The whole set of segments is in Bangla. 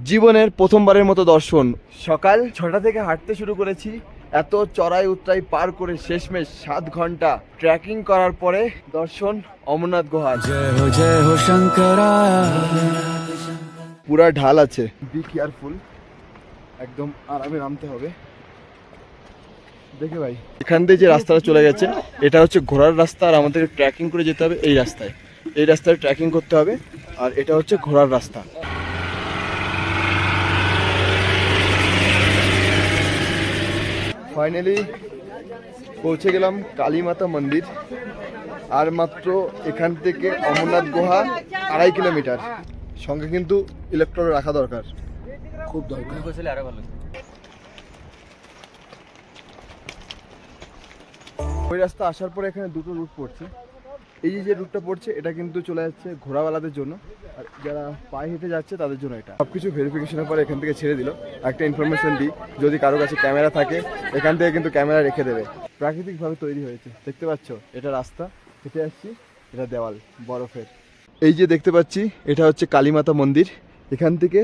জীবনের প্রথমবারের মতো দর্শন। সকাল 6টা থেকে হাঁটতে শুরু করেছি, এত চড়াই উতরাই পার করে শেষমেশ 7 ঘন্টা ট্রেকিং করার পরে দর্শন অমরনাথ গুহা। জয় হো শঙ্করা। পুরা ঢাল আছে, বি কেয়ারফুল, একদম আরামে নামতে হবে। দেখে ভাই, এখান থেকে যে রাস্তাটা চলে গেছে এটা হচ্ছে ঘোড়ার রাস্তা, আর আমাদেরকে ট্রেকিং করে যেতে হবে এই রাস্তায়। এই রাস্তায় ট্রেকিং করতে হবে, আর এটা হচ্ছে ঘোড়ার রাস্তা। ফাইনালি পৌঁছে গেলাম কালীমাতা মন্দির। আর মাত্র এখান থেকে অমরনাথ গুহা 2.5 কিলোমিটার। সঙ্গে কিন্তু ইলেকট্রল রাখা দরকার, খুব দরকার। ওই রাস্তা আসার পরে এখানে দুটো রুট পড়ছে। এই যে রুটটা পড়ছে এটা কিন্তু চলে যাচ্ছে ঘোড়াওয়ালাদের জন্য, আর যারা পায়ে হেঁটে যাচ্ছে তাদের জন্য। এটা সবকিছু ভেরিফিকেশনের পরে এখান থেকে ছেড়ে দিল। একটা ইনফরমেশন দিই, যদি কারো কাছে ক্যামেরা থাকে এখান থেকে কিন্তু ক্যামেরা রেখে দেবে। প্রাকৃতিকভাবে তৈরি হয়েছে, দেখতে পাচ্ছ এটা রাস্তা, হেঁটে আসছি, এটা দেওয়াল বরফের। এই যে দেখতে পাচ্ছি এটা হচ্ছে কালীমাতা মন্দির। এখান থেকে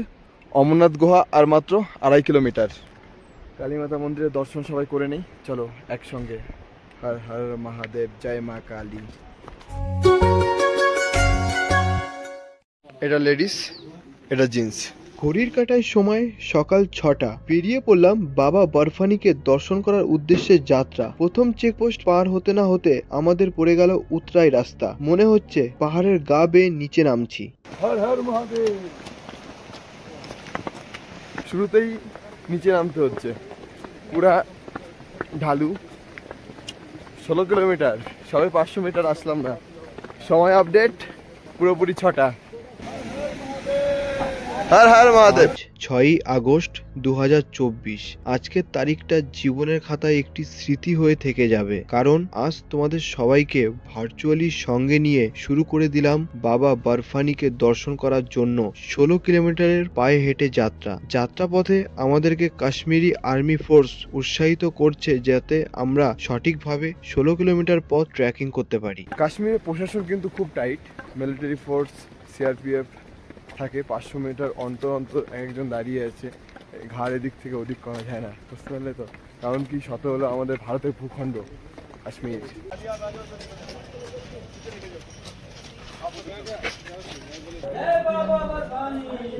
অমরনাথ গুহা আর মাত্র 2.5 কিলোমিটার। কালীমাতা মন্দিরের দর্শন সবাই করে নেই, চলো একসঙ্গে। হর হর মহাদেব, জয় মা কালী। এটা লেডিস, এটা জিন্স। ঘড়ির কাঁটায় সময় সকাল 6টা। বেরিয়ে পড়লাম বাবা বরফানিকে দর্শন করার উদ্দেশ্যে যাত্রা। প্রথম চেকপোস্ট পার হতে না হতে আমাদের পড়ে গেল উতরাই রাস্তা। মনে হচ্ছে পাহাড়ের গা বেয়ে নিচে নামছি। হর হর মহাদেব। শুরুতেই নিচে নামতে হচ্ছে, পুরা ঢালু। 16 কিলোমিটার, সবে 500 মিটার আসলাম না। সময় আপডেট পুরোপুরি 6টা। হর হর মহাদেব। 6ই আগস্ট 2024। আজকের তারিখটা জীবনের খাতায় একটি স্মৃতি হয়ে থেকে যাবে, কারণ আজ তোমাদের সবাইকে ভার্চুয়ালি সঙ্গে নিয়ে শুরু করে দিলাম বাবা বরফানিকে দর্শন করার জন্য 16 কিলোমিটারের পায়ে হেঁটে যাত্রা। যাত্রাপথে আমাদেরকে কাশ্মীরি আর্মি ফোর্স উৎসাহিত করছে যাতে আমরা সঠিকভাবে 16 কিলোমিটার পথ ট্রেকিং করতে পারি। কাশ্মীরের প্রশাসন কিন্তু খুব টাইট, মিলিটারি ফোর্স, সিআরপিএফ থাকে। 500 মিটার অন্তর অন্তর একজন দাঁড়িয়ে আছে, ঘাড় এদিক থেকে ওদিক করা যায় না, বুঝতে পারলে তো? কারণ কি, শত হলো আমাদের ভারতের ভূখণ্ড কাশ্মীর।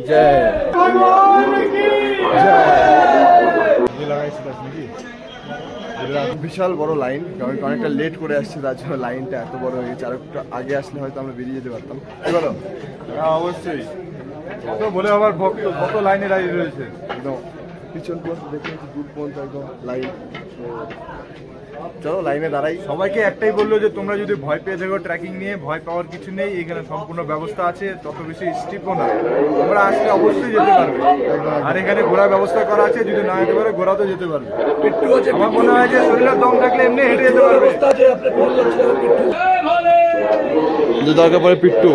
জয় বিশাল বড় লাইন, কারণ অনেকটা লেট করে আসছে, তার জন্য লাইনটা এত বড় হয়ে গেছে। আর একটু আগে আসলে হয়তো আমরা বেরিয়ে যেতে পারতাম। কি বলো? অবশ্যই বলে আবার ভক্ত কত লাইনে দাঁড়িয়ে রয়েছে, একদম পিছন পর্যন্ত দেখে দূর পর্যন্ত একদম লাইন। চলো লাইনে দাঁড়াই। সবাইকে একটাই বললো যে তোমরা যদি ভয় পেয়ে থাকো ট্রেকিং নিয়ে, ভয় পাওয়ার কিছু নেই, এখানে সম্পূর্ণ ব্যবস্থা আছে, তত বেশি স্টিপও না। তোমরা আসলে অবশ্যই যেতে পারবে। আর এখানে ঘোরার ব্যবস্থা করা আছে, যদি না যেতে পারে ঘোরাতেও যেতে পারবে। আমার মনে হয় যে শরীরের দম থাকলে এমনি হেঁটে যেতে পারবে। দরকার পড়ে পিট্টু।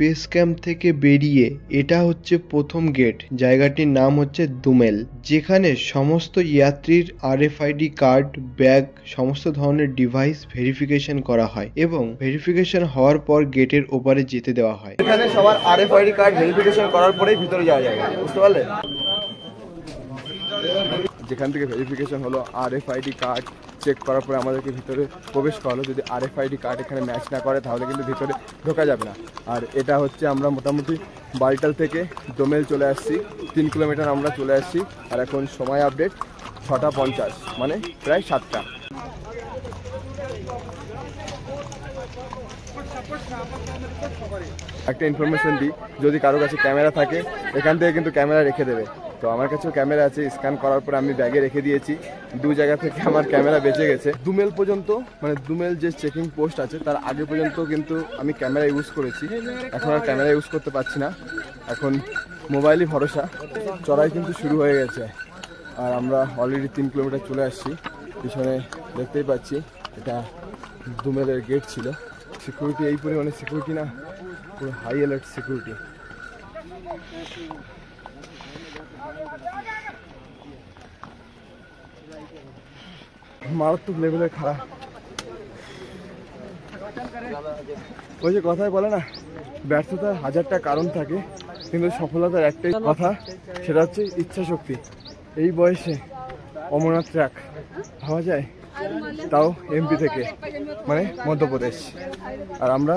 বেস ক্যাম্প থেকে বেরিয়ে এটা হচ্ছে প্রথম গেট। জায়গাটির নাম হচ্ছে দুমেল, যেখানে সমস্ত যাত্রীর RFID কার্ড, ব্যাগ, সমস্ত ধরনের ডিভাইস ভেরিফিকেশন করা হয় এবং ভেরিফিকেশন হওয়ার পর গেটের ওপারে যেতে দেওয়া হয়। এখানে সবার RFID কার্ড ভেরিফিকেশন করার পরেই ভিতরে যাওয়া যাবে, বুঝতে পারলে? যেখান থেকে ভেরিফিকেশন হলো, RFID কার্ড চেক করার পরে আমাদেরকে ভিতরে প্রবেশ করালো। যদি RFID কার্ড এখানে ম্যাচ না করে তাহলে কিন্তু ভিতরে ঢোকা যাবে না। আর এটা হচ্ছে আমরা মোটামুটি বালটাল থেকে দোমেল চলে আসছি, 3 কিলোমিটার আমরা চলে আসছি। আর এখন সময় আপডেট 6:50, মানে প্রায় 7টা। একটা ইনফরমেশন দিই, যদি কারো কাছে ক্যামেরা থাকে এখান থেকে কিন্তু ক্যামেরা রেখে দেবে। তো আমার কাছেও ক্যামেরা আছে, স্ক্যান করার পরে আমি ব্যাগে রেখে দিয়েছি। 2 জায়গা থেকে আমার ক্যামেরা বেঁচে গেছে। দুমেল পর্যন্ত, মানে দুমেল যে চেকিং পোস্ট আছে তার আগে পর্যন্ত কিন্তু আমি ক্যামেরা ইউজ করেছি। এখন আর ক্যামেরা ইউজ করতে পারছি না, এখন মোবাইলই ভরসা। চড়াই কিন্তু শুরু হয়ে গেছে। আর আমরা অলরেডি 3 কিলোমিটার চলে আসছি। পিছনে দেখতেই পাচ্ছি এটা দুমেলের গেট ছিল। সিকিউরিটি এই পরিমাণে সিকিউরিটি না, পুরো হাই অ্যালার্ট সিকিউরিটি। মারাত্মক লেভেলের খারাপ। ওই যে কথায় বলে না, ব্যর্থতার হাজারটা কারণ থাকে, কিন্তু সফলতার একটাই কথা, সেটা হচ্ছে ইচ্ছা শক্তি। এই বয়সে অমরনাথ ট্র্যাক ভাবা যায়, তাও এমপি থেকে, মানে মধ্যপ্রদেশ। আর আমরা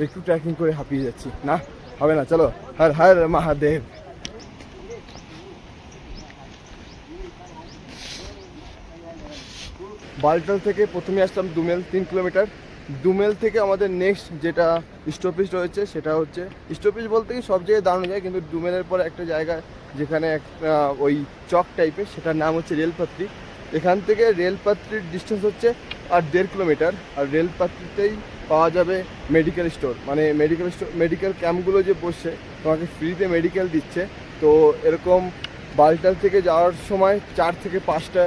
একটু ট্রেকিং করে হাঁপিয়ে যাচ্ছি। না হবে না, চলো হর হর মহাদেব। বালটাল থেকে প্রথমে আসলাম দুমেল, 3 কিলোমিটার। দুমেল থেকে আমাদের নেক্সট যেটা স্টপেজ রয়েছে সেটা হচ্ছে, স্টপেজ বলতে কি সব জায়গায় দাঁড়ানো যায়, কিন্তু দুমেলের পরে একটা জায়গা যেখানে একটা ওই চক টাইপের, সেটার নাম হচ্ছে রেলপাত্রি। এখান থেকে রেলপাত্রির ডিস্টেন্স হচ্ছে আর 1.5 কিলোমিটার। আর রেলপাত্রিতেই পাওয়া যাবে মেডিকেল স্টোর, মানে মেডিকেল ক্যাম্পগুলো যে বসছে, তোমাকে ফ্রিতে মেডিকেল দিচ্ছে। তো এরকম বালটাল থেকে যাওয়ার সময় 4 থেকে 5টা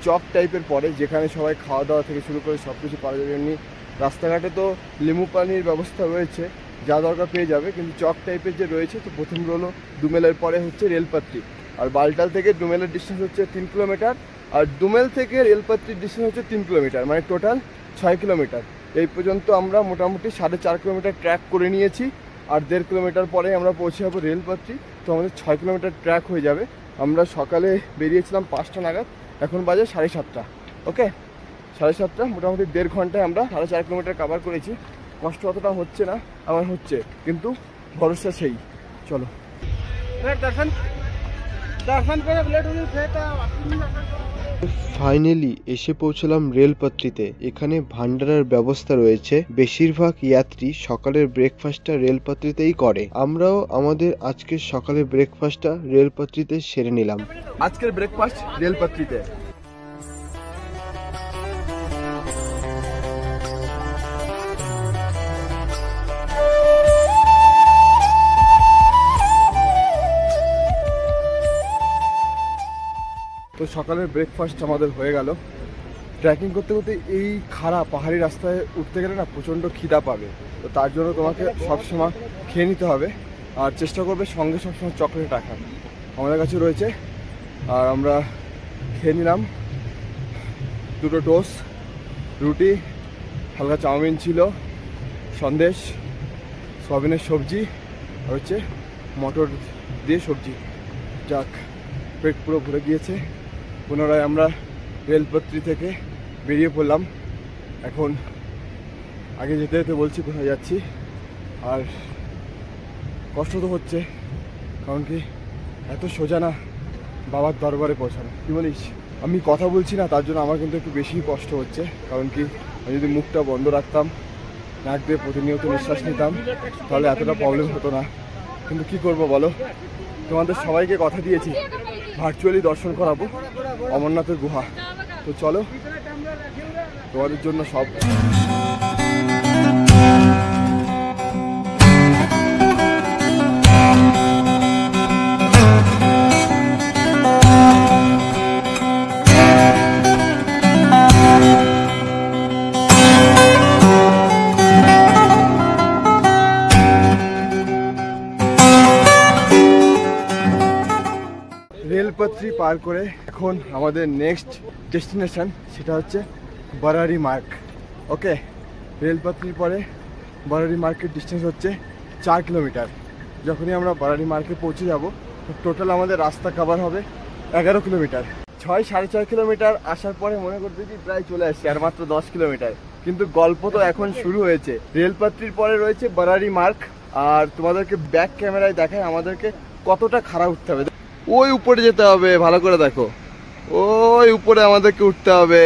চক টাইপের পরে, যেখানে সবাই খাওয়া দাওয়া থেকে শুরু করে সব কিছু পাওয়া যাবে। এমনি রাস্তাঘাটে তো লেবু পানির ব্যবস্থা রয়েছে, যা দরকার পেয়ে যাবে, কিন্তু চক টাইপের যে রয়েছে, তো প্রথম হলো দুমেলের পরে হচ্ছে রেলপাত্রি। আর বালটাল থেকে ডুমেলের ডিস্টেন্স হচ্ছে 3 কিলোমিটার, আর ডুমেল থেকে রেলপাত্রির ডিস্টেন্স হচ্ছে 3 কিলোমিটার, মানে টোটাল 6 কিলোমিটার। এই পর্যন্ত আমরা মোটামুটি 4.5 কিলোমিটার ট্র্যাক করে নিয়েছি। আর 1.5 কিলোমিটার পরে আমরা পৌঁছে যাবো রেলপাত্রি। তো আমাদের 6 কিলোমিটার ট্র্যাক হয়ে যাবে। আমরা সকালে বেরিয়েছিলাম 5টা নাগাদ, এখন বাজে 7:30। ওকে, 7:30, মোটামুটি 1.5 ঘন্টায় আমরা 4.5 কিলোমিটার কভার করেছি। কষ্ট অতটা হচ্ছে না, আমার হচ্ছে, কিন্তু ভরসা সেই। চলো ফাইনালি এসে পৌঁছলাম রেলপাত্রিতে। এখানে ভান্ডারার ব্যবস্থা রয়েছে। বেশিরভাগ যাত্রী সকালের ব্রেকফাস্টটা রেলপাত্রিতেই করে। আমরাও আমাদের আজকের সকালের ব্রেকফাস্টটা রেলপাত্রিতে সেরে নিলাম। আজকের ব্রেকফাস্ট রেলপাত্রিতে। তো সকালের ব্রেকফাস্ট আমাদের হয়ে গেল। ট্রেকিং করতে করতে এই খাড়া পাহাড়ি রাস্তায় উঠতে গেলে না প্রচণ্ড খিদা পাবে। তো তার জন্য তোমাকে সবসময় খেয়ে নিতে হবে, আর চেষ্টা করবে সঙ্গে সবসময় চকলেট রাখার। আমাদের কাছে রয়েছে, আর আমরা খেয়ে নিলাম 2টো টোস্ট, রুটি, হালকা চাউমিন ছিল, সন্দেশ, সয়াবিনের সবজি, আর হচ্ছে মটর দিয়ে সবজি। যাক, পেট পুরো ভরে গিয়েছে। পুনরায় আমরা রেলপাত্রি থেকে বেরিয়ে পড়লাম। এখন আগে যেতে যেতে বলছি কোথায় যাচ্ছি। আর কষ্ট তো হচ্ছে, কারণ কি এত সোজা না বাবার দরবারে পৌঁছানো। কি বলিস? আমি কথা বলছি না, তার জন্য আমার কিন্তু একটু বেশি কষ্ট হচ্ছে। কারণ কি আমি যদি মুখটা বন্ধ রাখতাম, নাক দিয়ে প্রতিনিয়ত নিঃশ্বাস নিতাম, তাহলে এতটা প্রবলেম হতো না। কিন্তু কি করব বলো, তোমাদের সবাইকে কথা দিয়েছি ভার্চুয়ালি দর্শন করাবো অমরনাথের গুহা। তো চলো, তোমাদের জন্য সব। রেলপাত্রি পার করে এখন আমাদের নেক্সট ডেস্টিনেশন, সেটা হচ্ছে বারারি মার্গ। ওকে, রেলপাত্রির পরে বারারি মার্গের ডিস্টেন্স হচ্ছে 4 কিলোমিটার। যখনই আমরা বারারি মার্গে পৌঁছে যাব, টোটাল আমাদের রাস্তা কভার হবে 11 কিলোমিটার। 6-6.5 কিলোমিটার আসার পরে মনে করতে কি প্রায় চলে আসছে, আর মাত্র 10 কিলোমিটার। কিন্তু গল্প তো এখন শুরু হয়েছে। রেলপাত্রির পরে রয়েছে বারারি মার্গ। আর তোমাদেরকে ব্যাক ক্যামেরায় দেখায় আমাদেরকে কতটা খাড়া উঠতে হবে। ওই উপরে যেতে হবে, ভালো করে দেখো, ওই উপরে আমাদেরকে উঠতে হবে।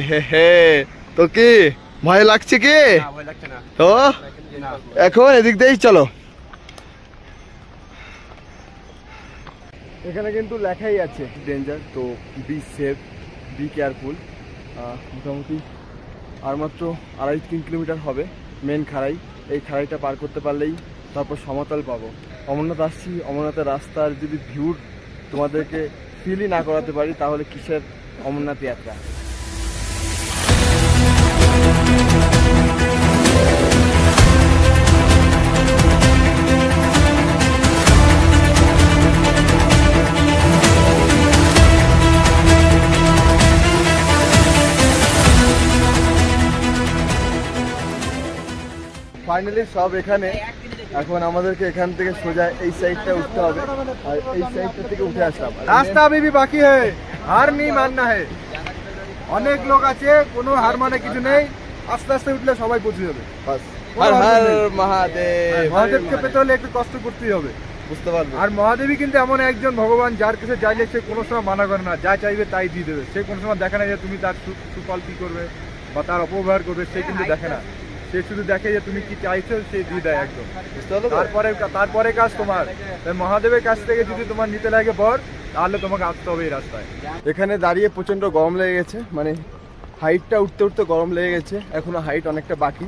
হে হে, তো কি ভয় লাগছে কি? তো এখন এদিক দিয়েই চলো। এখানে কিন্তু লেখাই আছে ডেঞ্জার, তো বি সেফ, বি কেয়ারফুল। মোটামুটি আর মাত্র 2.5-3 কিলোমিটার হবে মেন খাড়াই। এই খাড়াইটা পার করতে পারলেই তারপর সমতল পাবো। অমরনাথ আসছি, অমরনাথের রাস্তার যদি ভিউ তোমাদেরকে ফিলই না করাতে পারি তাহলে কিসের অমরনাথ যাত্রা। ফাইনালি সব এখানে। এখন আমাদেরকে এখান থেকে সোজা এই সাইডটা উঠতে হবে, আর এই সাইডটা থেকে উঠে আসলাম। রাস্তা अभी भी बाकी है, हार नहीं मानना है। অনেক লোক আছে, কোনো হার মানে কিছু নেই, আস্তে আস্তে উঠলে সবাই পৌঁছে যাবে। বাস হর হর মহাদেব। মহাদেবকে পেতে হলে একটু কষ্ট করতেই হবে, বুঝতে পারবে। আর মহাদেবী কিন্তু এমন একজন ভগবান যার কাছে চাইলে সে কোনো সময় মানা করে না, যা চাইবে তাই দিয়ে দেবে। সে কোনো সময় দেখে না যে তুমি তার সুফল কি করবে বা তার অপব্যবহার করবে, সে কিন্তু দেখে না। সে শুধু দেখে যে তুমি কি চাইছো, সে দিয়ে দেয় একদম। তারপরে কাজ তোমার। তাই মহাদেবের কাছ থেকে যদি তোমার নিতে লাগে বর, তাহলে তোমাকে আসতে হবে এই রাস্তায়। এখানে দাঁড়িয়ে প্রচন্ড গরম লেগে গেছে, মানে হাইটটা উঠতে উঠতে গরম লেগে গেছে, এখনো হাইট অনেকটা বাকি।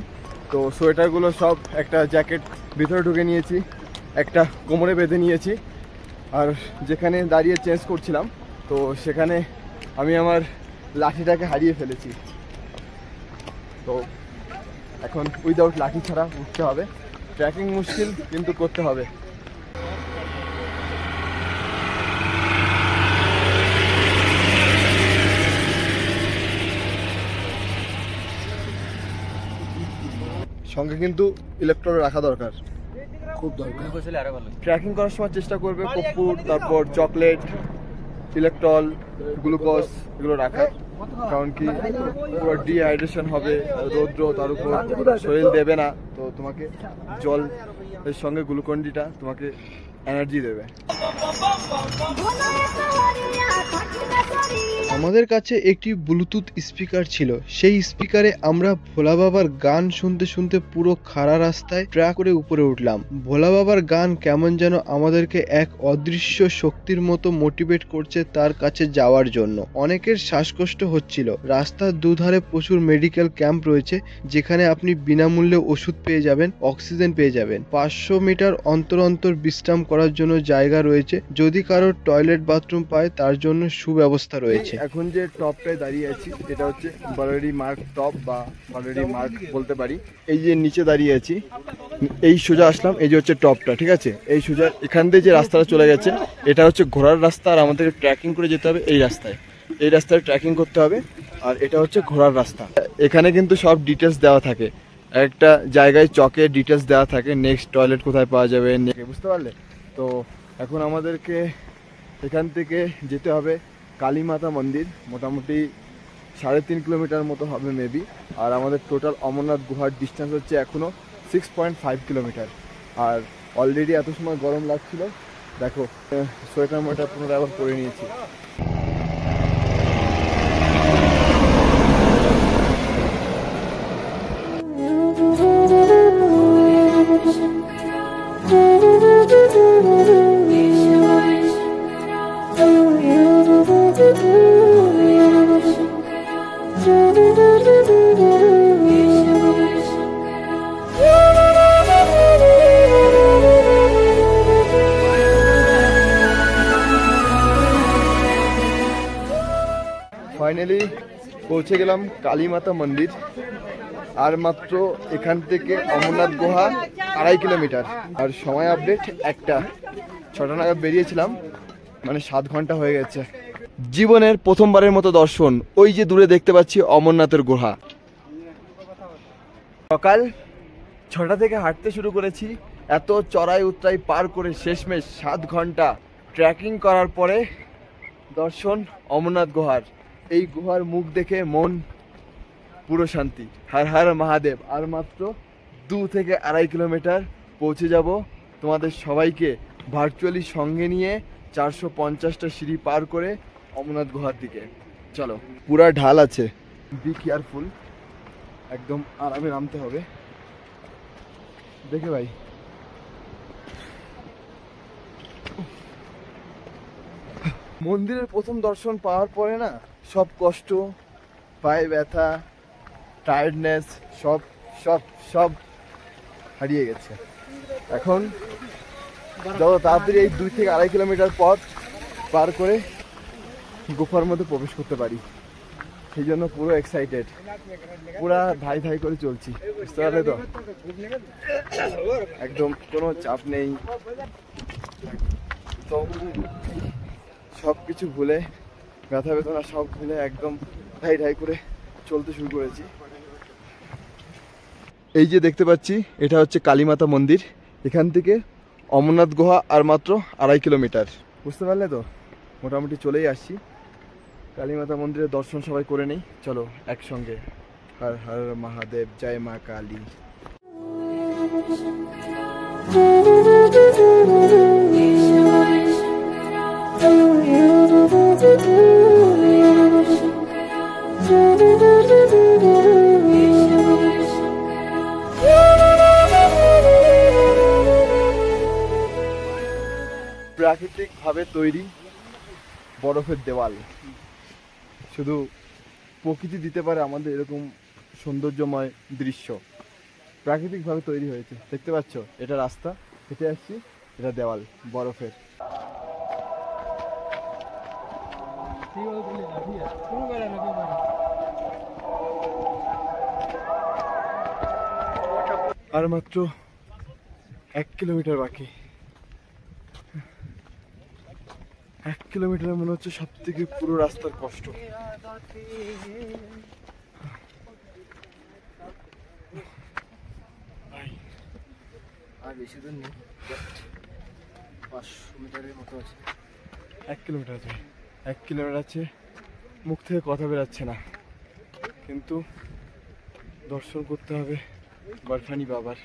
তো সোয়েটারগুলো সব একটা জ্যাকেট ভিতরে ঢুকে নিয়েছি, একটা কোমরে বেঁধে নিয়েছি। আর যেখানে দাঁড়িয়ে চেঞ্জ করছিলাম, তো সেখানে আমি আমার লাঠিটাকে হারিয়ে ফেলেছি। তো এখন উইদাউট লাঠি ছাড়া উঠতে হবে। ট্রেকিং মুশকিল, কিন্তু করতে হবে। সঙ্গে কিন্তু ইলেকট্রল রাখা দরকার, খুব দরকার। ট্রেকিং করার সময় চেষ্টা করবে কর্পূর, তারপর চকলেট, ইলেকট্রল, গ্লুকোজ এগুলো রাখার। কারণ কি পুরো ডিহাইড্রেশন হবে, রৌদ্র তার উপর শরীর দেবে না, তো তোমাকে জল এর সঙ্গে গ্লুকন্ডিটা তোমাকে এনার্জি দেবে। আমাদের কাছে একটি ব্লুটুথ স্পিকার ছিল। সেই স্পিকারে আমরা ভোলা বাবার গান শুনতে শুনতে পুরো খাড়া রাস্তায় ট্র্যাক করে উপরে উঠলাম। ভোলা বাবার গান কেমন যেন আমাদেরকে এক অদৃশ্য শক্তির মতো মোটিভেট করছে তার কাছে যাওয়ার জন্য। অনেকের শ্বাসকষ্ট হচ্ছিল। রাস্তার দুধারে প্রচুর মেডিকেল ক্যাম্প রয়েছে, যেখানে আপনি বিনামূল্যে ওষুধ পেয়ে যাবেন, অক্সিজেন পেয়ে যাবেন। 500 মিটার অন্তর অন্তর বিশ্রাম করার জন্য জায়গা রয়েছে। যদি কারোর টয়লেট বাথরুম পায়, তার জন্য সুব্যবস্থা রয়েছে। এখন যে টপটায় দাঁড়িয়ে আছি, এটা হচ্ছে বারোয়ারি মার্ক টপ বা বারোয়ারি মার্ক বলতে পারি। এই যে নিচে দাঁড়িয়ে আছি, এই সোজা আসলাম, এই যে হচ্ছে টপটা, ঠিক আছে। এই সোজা এখান দিয়ে যে রাস্তাটা চলে গেছে, এটা হচ্ছে ঘোড়ার রাস্তা, আর আমাদেরকে ট্রেকিং করে যেতে হবে এই রাস্তায়। এই রাস্তায় ট্রেকিং করতে হবে, আর এটা হচ্ছে ঘোড়ার রাস্তা। এখানে কিন্তু সব ডিটেলস দেওয়া থাকে, একটা জায়গায় চকে ডিটেলস দেওয়া থাকে, নেক্সট টয়লেট কোথায় পাওয়া যাবে, বুঝতে পারলে। তো এখন আমাদেরকে এখান থেকে যেতে হবে কালীমাতা মন্দির, মোটামুটি 3.5 কিলোমিটার মতো হবে মেবি। আর আমাদের টোটাল অমরনাথ গুহার ডিস্টেন্স হচ্ছে এখনও 6.5 কিলোমিটার। আর অলরেডি এত সময় গরম লাগছিল, দেখো সোয়েটার মোয়েটার পুনরায় আবার পরে নিয়েছি। ফাইনালি পৌঁছে গেলাম কালীমাতা মন্দির। আর মাত্র এখান থেকে অমরনাথ গুহা 2.5 কিলোমিটার। আর সময় আপডেট 1টা 6টা নাগাদ বেরিয়েছিলাম, মানে 7 ঘন্টা হয়ে গেছে। জীবনের প্রথমবারের মতো দর্শন, ওই যে দূরে দেখতে পাচ্ছি অমরনাথের গুহা। সকাল 6টা থেকে হাঁটতে শুরু করেছি, এত চড়াই উতরাই পার করে শেষমেশ 7 ঘন্টা ট্রেকিং করার পরে দর্শন অমরনাথ গুহার। এই গুহার মুখ দেখে মন পুরো শান্তি। হর হর মহাদেব। আর মাত্র 2 থেকে 2.5 কিলোমিটার পৌঁছে যাব তোমাদের সবাইকে ভার্চুয়ালি সঙ্গে নিয়ে 450টা সিঁড়ি পার করে অমরনাথ গুহার দিকে। চলো, পুরা ঢাল আছে, বি কেয়ারফুল, একদম আরামে নামতে হবে। দেখে ভাই, মন্দিরের প্রথম দর্শন পাওয়ার পরে না সব কষ্ট, পায়ে ব্যথা, টায়ার্ডনেস সব সব সব হারিয়ে গেছে। এখন যত তাড়াতাড়ি এই 2 থেকে 2.5 কিলোমিটার পথ পার করে গুফার মধ্যে প্রবেশ করতে পারি, সেই জন্য পুরো এক্সাইটেড, পুরা ধাই ধাই করে চলছি, বুঝতে পারলে তো? একদম কোনো চাপ নেই, তো সব কিছু ভুলে, ব্যথা বেদনা সব ভুলে একদম ধাই ধাই করে চলতে শুরু করেছি। এই যে দেখতে পাচ্ছি এটা হচ্ছে কালীমাতা মন্দির, এখান থেকে অমরনাথ গুহা আর মাত্র 2.5 কিলোমিটার, বুঝতে পারলে তো? মোটামুটি চলেই আসছি। কালীমাতা মন্দিরের দর্শন সবাই করে নেই, চলো একসঙ্গে। হর হর মহাদেব, জয় মা কালী। প্রাকৃতিকভাবে তৈরি বরফের দেওয়াল, শুধু প্রকৃতি দিতে পারে আমাদের এরকম সৌন্দর্যময় দৃশ্য। প্রাকৃতিকভাবে তৈরি হয়েছে, দেখতে পাচ্ছ? এটা রাস্তা, হেঁটে আসছি, এটা দেওয়াল বরফের। আর মাত্র 1 কিলোমিটার বাকি। 1 কিলোমিটার মনে হচ্ছে সব থেকে পুরো রাস্তার কষ্ট। আর বেশি দূর নেই, 500 মিটারের মতো আছে। 1 কিলোমিটার আছে, 1 কিলোমিটার আছে, মুখ থেকে কথা বেরাচ্ছে না, কিন্তু দর্শন করতে হবে বরফানি বাবার।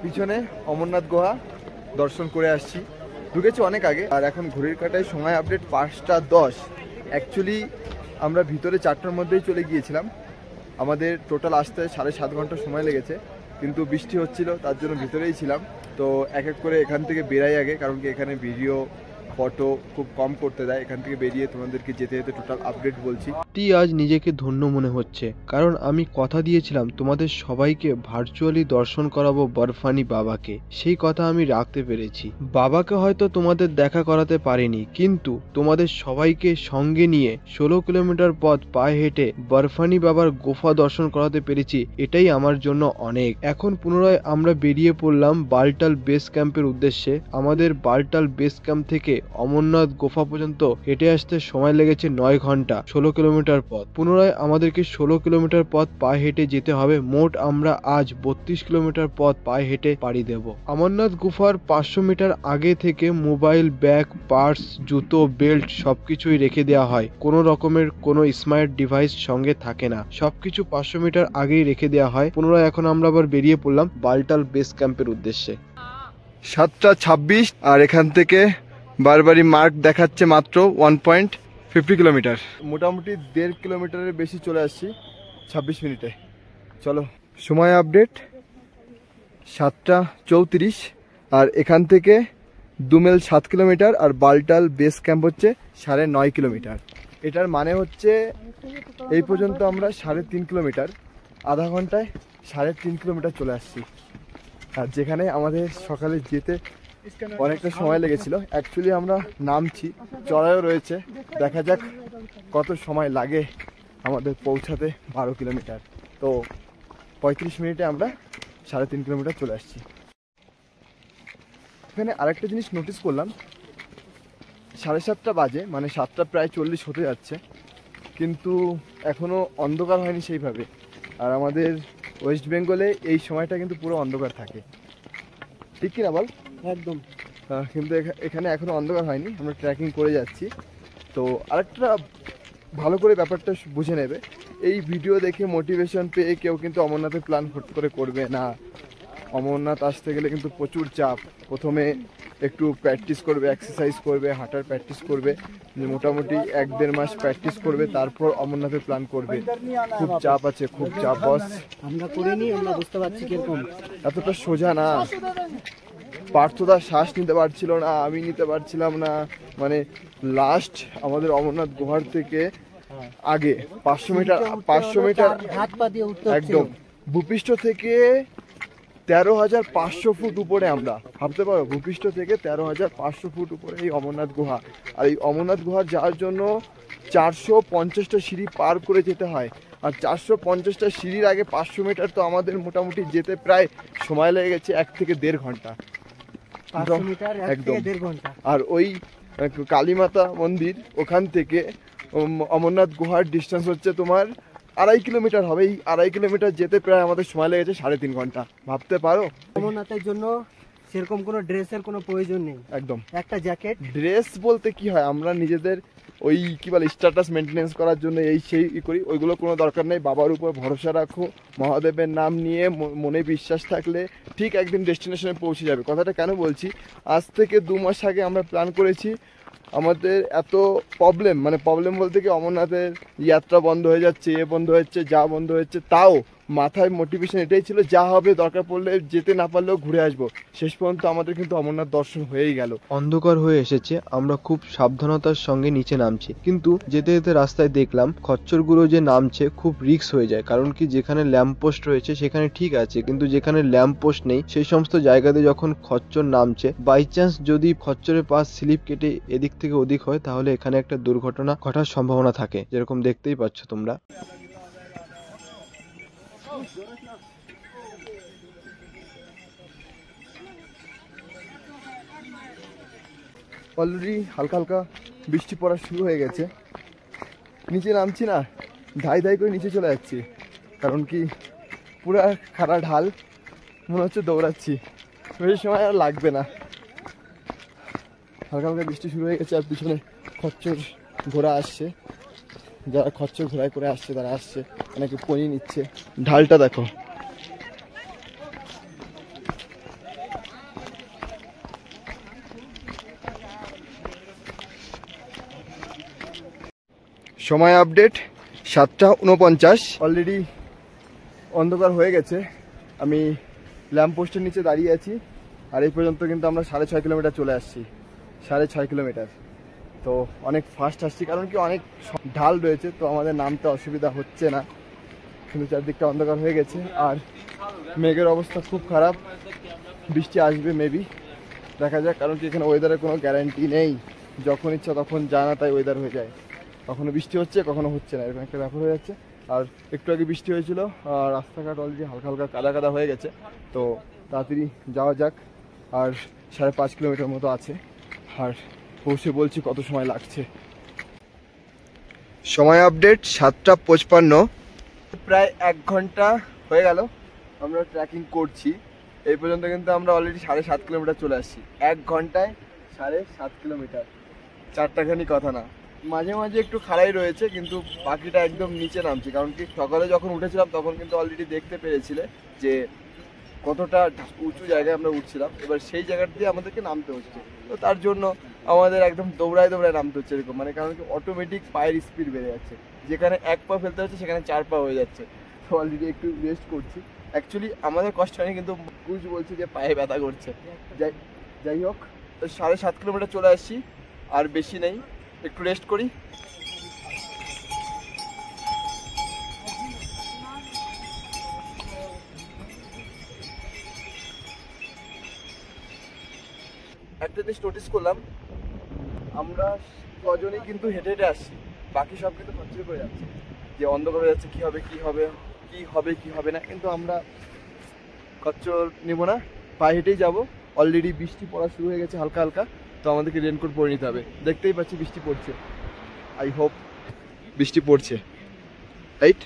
পিছনে অমরনাথ গুহা দর্শন করে আসছি, ঢুকেছি অনেক আগে। আর এখন ঘড়ির কাঁটায় সময় আপডেট 5টা 10। অ্যাকচুয়ালি আমরা ভিতরে 4টার মধ্যেই চলে গিয়েছিলাম, আমাদের টোটাল আসতে 7.5 ঘন্টা সময় লেগেছে, কিন্তু বৃষ্টি হচ্ছিল তার জন্য ভিতরেই ছিলাম। তো এক এক করে এখান থেকে বেরাই আগে, কারণ কি এখানে ভিডিও ফটো খুব কম করতে দেয়। এখান থেকে বেরিয়ে তোমাদেরকে যেতে যেতে টোটাল আপডেট বলছি। আজ নিজেকে ধন্য মনে হচ্ছে, কারণ আমি কথা দিয়েছিলাম তোমাদের সবাইকে ভার্চুয়ালি দর্শন করাবো বরফানি বাবাকে, সেই কথা আমি রাখতে পেরেছি। বাবাকে হয়তো তোমাদের দেখা করাতে পারিনি, কিন্তু তোমাদের সবাইকে সঙ্গে নিয়ে 16 কিলোমিটার পথ পায়ে হেঁটে বরফানি বাবার গুফা দর্শন করাতে পেরেছি, এটাই আমার জন্য অনেক। এখন পুনরায় আমরা বেরিয়ে পড়লাম বালটাল বেস ক্যাম্পের উদ্দেশ্যে। আমাদের বালটাল বেস ক্যাম্প থেকে অমরনাথ গুফা পর্যন্ত হেঁটে আসতে সময় লেগেছে 9 ঘন্টা 16 কিলোমিটার পথ। পুনরায় আমাদেরকে 16 কিলোমিটার পথ পায়ে হেঁটে যেতে হবে। মোট আমরা আজ 32 কিলোমিটার পথ পায়ে হেঁটে পাড়ি দেব। অমরনাথ গুফার 500 মিটার আগে থেকে মোবাইল, ব্যাগ, পার্স, জুতো, বেল্ট সবকিছুই রেখে দেওয়া হয়। কোনো রকমের কোনো স্মার্ট ডিভাইস সঙ্গে থাকে না, সবকিছু 500 মিটার আগেই রেখে দেওয়া হয়। পুনরায় এখন আমরা আবার বেরিয়ে পড়লাম বালটাল বেস ক্যাম্পের উদ্দেশ্যে। 7টা 26, আর এখান থেকে বারবারই মার্ক দেখাচ্ছে মাত্র 1.50 কিলোমিটার। মোটামুটি 1.5 কিলোমিটারের বেশি চলে আসছি 26 মিনিটে। চলো সময় আপডেট 7টা 34, আর এখান থেকে দুমেল 7 কিলোমিটার, আর বালটাল বেস ক্যাম্প হচ্ছে 9.5 কিলোমিটার। এটার মানে হচ্ছে এই পর্যন্ত আমরা 3.5 কিলোমিটার, আধা ঘন্টায় 3.5 কিলোমিটার চলে আসছি। আর যেখানে আমাদের সকালে যেতে অনেকটা সময় লেগেছিল। অ্যাকচুয়ালি আমরা নামছি, চড়াইও রয়েছে, দেখা যাক কত সময় লাগে আমাদের পৌঁছাতে 12 কিলোমিটার। তো 35 মিনিটে আমরা 3.5 কিলোমিটার চলে আসছি। এখানে আরেকটা জিনিস নোটিস করলাম, 7:30 বাজে, মানে 7টা প্রায় 40 হতে যাচ্ছে, কিন্তু এখনও অন্ধকার হয়নি সেইভাবে। আর আমাদের ওয়েস্ট বেঙ্গলে এই সময়টা কিন্তু পুরো অন্ধকার থাকে, ঠিক কিনা বল? একদম। কিন্তু এখানে এখনো অন্ধকার হয়নি, আমরা ট্রেকিং করে যাচ্ছি। তো আরেকটা ভালো করে ব্যাপারটা বুঝে নেবে, এই ভিডিও দেখে মোটিভেশন পেয়ে কেউ কিন্তু অমরনাথের প্ল্যান হুট করে করবে না। অমরনাথ আসতে গেলে কিন্তু প্রচুর চাপ। প্রথমে একটু প্র্যাকটিস করবে, এক্সারসাইজ করবে, হাঁটার প্র্যাকটিস করবে, মোটামুটি 1-1.5 মাস প্র্যাকটিস করবে, তারপর অমরনাথের প্ল্যান করবে। খুব চাপ আছে, খুব চাপ বস। আমরা করিনি, আমরা বুঝতে পারছি কিরকম। এতটা সোজা না। পার্থদা শ্বাস নিতে পারছিল না, আমি নিতে পারছিলাম না। মানে লাস্ট আমাদের অমরনাথ গুহার থেকে আগে 500 মিটার হাত পা দিয়ে উঠতে একদম ভূপৃষ্ঠ থেকে 13,500 ফুট উপরে। আমরা ভাবতে পারো, ভূপৃষ্ঠ থেকে 13,500 ফুট উপরে এই অমরনাথ গুহা। আর এই অমরনাথ গুহার যাওয়ার জন্য 450টা সিঁড়ি পার করে যেতে হয়। আর 450টা সিঁড়ির আগে 500 মিটার তো আমাদের মোটামুটি যেতে প্রায় সময় লেগে গেছে 1 থেকে 1.5 ঘন্টা। 500 মিটার 1 একদম। থেকে 1.5 ঘন্টা। আর ওই কালীমাতা মন্দির ওখান থেকে অমরনাথ গুহার ডিস্টেন্স হচ্ছে তোমার 2.5 কিলোমিটার হবে। এই 2.5 কিলোমিটার যেতে প্রায় আমাদের সময় লেগেছে 3.5 ঘন্টা। ভাবতে পারো। অমরনাথের জন্য সেরকম কোনো ড্রেসের কোনো প্রয়োজন নেই, একদম। একটা জ্যাকেট। ড্রেস বলতে কি হয়, আমরা নিজেদের ওই কি বলে স্ট্যাটাস মেনটেনেন্স করার জন্য এই সেই করি, ওইগুলো কোনো দরকার নেই। বাবার উপর ভরসা রাখো, মহাদেবের নাম নিয়ে মনে বিশ্বাস থাকলে ঠিক একদিন ডেস্টিনেশনে পৌঁছে যাবে। কথাটা কেন বলছি, আজ থেকে 2 মাস আগে আমরা প্ল্যান করেছি। আমাদের এত প্রবলেম, মানে প্রবলেম বলতে কি অমরনাথের যাত্রা বন্ধ হয়ে যাচ্ছে, বন্ধ হচ্ছে, যা বন্ধ হচ্ছে, তাও মাথায় মোটিভেশন এটাই ছিল যা হবে দরকার পড়লে যেতে না পারলেও ঘুরে আসবো। শেষ পর্যন্ত আমাদের কিন্তু অমরনাথ দর্শন হয়েই গেল। অন্ধকার হয়ে এসেছে, আমরা খুব সাবধানতার সঙ্গে নিচে নামছি, কিন্তু যেতে যেতে রাস্তায় দেখলাম খচ্চরগুলো যে নামছে খুব রিস্ক হয়ে যায়। কারণ কি, যেখানে ল্যাম্প পোস্ট রয়েছে সেখানে ঠিক আছে, কিন্তু যেখানে ল্যাম্প পোস্ট নেই সেই সমস্ত জায়গাতে যখন খচ্চর নামছে, বাই চান্স যদি খচ্চরের পাশ স্লিপ কেটে এদিক থেকে ওদিক হয় তাহলে এখানে একটা দুর্ঘটনা ঘটার সম্ভাবনা থাকে, যেরকম দেখতেই পাচ্ছ তোমরা। অলরেডি হালকা হালকা বৃষ্টি পড়া শুরু হয়ে গেছে। নিচে নামছি না, ধাই ধাই করে নিচে চলে যাচ্ছি, কারণ কি পুরা খাড়া ঢাল, মনে হচ্ছে দৌড়াচ্ছি, বেশি সময় আর লাগবে না। হালকা হালকা বৃষ্টি শুরু হয়ে গেছে, আর পিছনে খচ্চর ঘোড়া আসছে। যারা খচ্চর ঘোড়ায় করে আসছে তারা আসছে, অনেকে পনি নিচ্ছে। ঢালটা দেখো। সময় আপডেট 7:49। অলরেডি অন্ধকার হয়ে গেছে। আমি ল্যাম্প পোস্টের নিচে দাঁড়িয়ে আছি, আর এই পর্যন্ত কিন্তু আমরা 6.5 কিলোমিটার চলে আসছি। 6.5 কিলোমিটার তো অনেক ফাস্ট আসছি, কারণ কি অনেক ঢাল রয়েছে, তো আমাদের নামতে অসুবিধা হচ্ছে না। কিন্তু চারদিকটা অন্ধকার হয়ে গেছে, আর মেঘের অবস্থা খুব খারাপ। বৃষ্টি আসবে মেবি, দেখা যাক। কারণ কি এখানে ওয়েদারের কোনো গ্যারান্টি নেই, যখন ইচ্ছা তখন যায় না, তাই ওয়েদার হয়ে যায়। কখনো বৃষ্টি হচ্ছে, কখনো হচ্ছে না, এরকম একটা ব্যাপার হয়ে যাচ্ছে। আর একটু আগে বৃষ্টি হয়েছিল, আর রাস্তাঘাট অলরেডি হালকা হালকা কাদা কাদা হয়ে গেছে। তো তাড়াতাড়ি যাওয়া যাক। আর 5.5 কিলোমিটার মতো আছে, আর পৌঁছে বলছি কত সময় লাগছে। সময় আপডেট 7:55। প্রায় 1 ঘন্টা হয়ে গেল আমরা ট্রেকিং করছি। এই পর্যন্ত কিন্তু আমরা অলরেডি 7.5 কিলোমিটার চলে আসছি। 1 ঘন্টায় 7.5 কিলোমিটার, চারটাখানি কথা না। মাঝে মাঝে একটু খাড়াই রয়েছে, কিন্তু বাকিটা একদম নিচে নামছি। কারণ কি সকালে যখন উঠেছিলাম তখন কিন্তু অলরেডি দেখতে পেরেছিলে যে কতটা উঁচু জায়গায় আমরা উঠছিলাম। এবার সেই জায়গাটা দিয়ে আমাদেরকে নামতে হচ্ছে, তো তার জন্য আমাদের একদম দৌড়ায় দৌড়ায় নামতে হচ্ছে এরকম। মানে কারণ কি অটোমেটিক পায়ের স্পিড বেড়ে যাচ্ছে, যেখানে 1 পা ফেলতে হচ্ছে সেখানে 4 পা হয়ে যাচ্ছে। তো অলরেডি একটু রেস্ট করছি। অ্যাকচুয়ালি আমাদের কষ্ট হয়নি, কিন্তু কুচ বলছে যে পায়ে ব্যথা করছে। যাই হোক, তো 7.5 কিলোমিটার চলে আসছি, আর বেশি নেই, একটু রেস্ট করি। একটা জিনিস নোটিস করলাম, আমরা কজনই কিন্তু হেঁটে হেঁটে আসছি, বাকি সব কিন্তু খচ্চরে করে যাচ্ছে, যে অন্ধকার হয়ে যাচ্ছে, কি হবে কি হবে কি হবে কি হবে না। কিন্তু আমরা খচ্চর নেবো না, পায়ে হেঁটেই যাবো। অলরেডি বৃষ্টি পড়া শুরু হয়ে গেছে হালকা হালকা, তো আমাদেরকে রেনকোট পরে নিতে হবে। দেখতেই পাচ্ছি বৃষ্টি পড়ছে, আই হোপ বৃষ্টি পড়ছে, রাইট?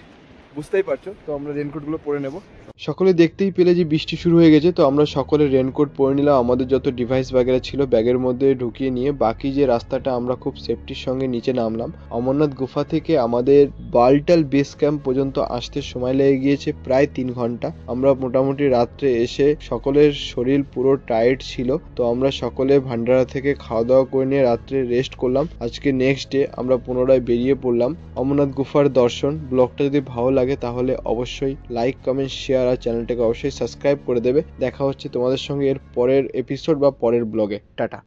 বুঝতেই পারছো, তো আমরা রেনকোটগুলো পরে নেবো। সকলে দেখতেই পেলে যে বৃষ্টি শুরু হয়ে গেছে, তো আমরা সকলে রেনকোট পরে নিলাম, আমাদের যত ডিভাইস বাগেরা ছিল ব্যাগের মধ্যে ঢুকিয়ে নিয়ে বাকি যে রাস্তাটা আমরা খুব সেফটির সঙ্গে নিচে নামলাম। অমরনাথ গুফা থেকে আমাদের বালটাল বেস ক্যাম্প পর্যন্ত আসতে সময় লেগে গিয়েছে প্রায় 3 ঘন্টা। আমরা মোটামুটি রাত্রে এসে সকলের শরীর পুরো টায়ার্ড ছিল, তো আমরা সকলে ভান্ডারা থেকে খাওয়া দাওয়া করে নিয়ে রাত্রে রেস্ট করলাম। আজকে নেক্সট ডে আমরা পুনরায় বেরিয়ে পড়লাম অমরনাথ গুফার দর্শন। ব্লগটা যদি ভালো লাগে তাহলে অবশ্যই লাইক, কমেন্ট, শেয়ার আর চ্যানেলটাকে অবশ্যই সাবস্ক্রাইব করে দেবে। দেখা হচ্ছে তোমাদের সঙ্গে এর পরের এপিসোড বা পরের ব্লগে। টাটা।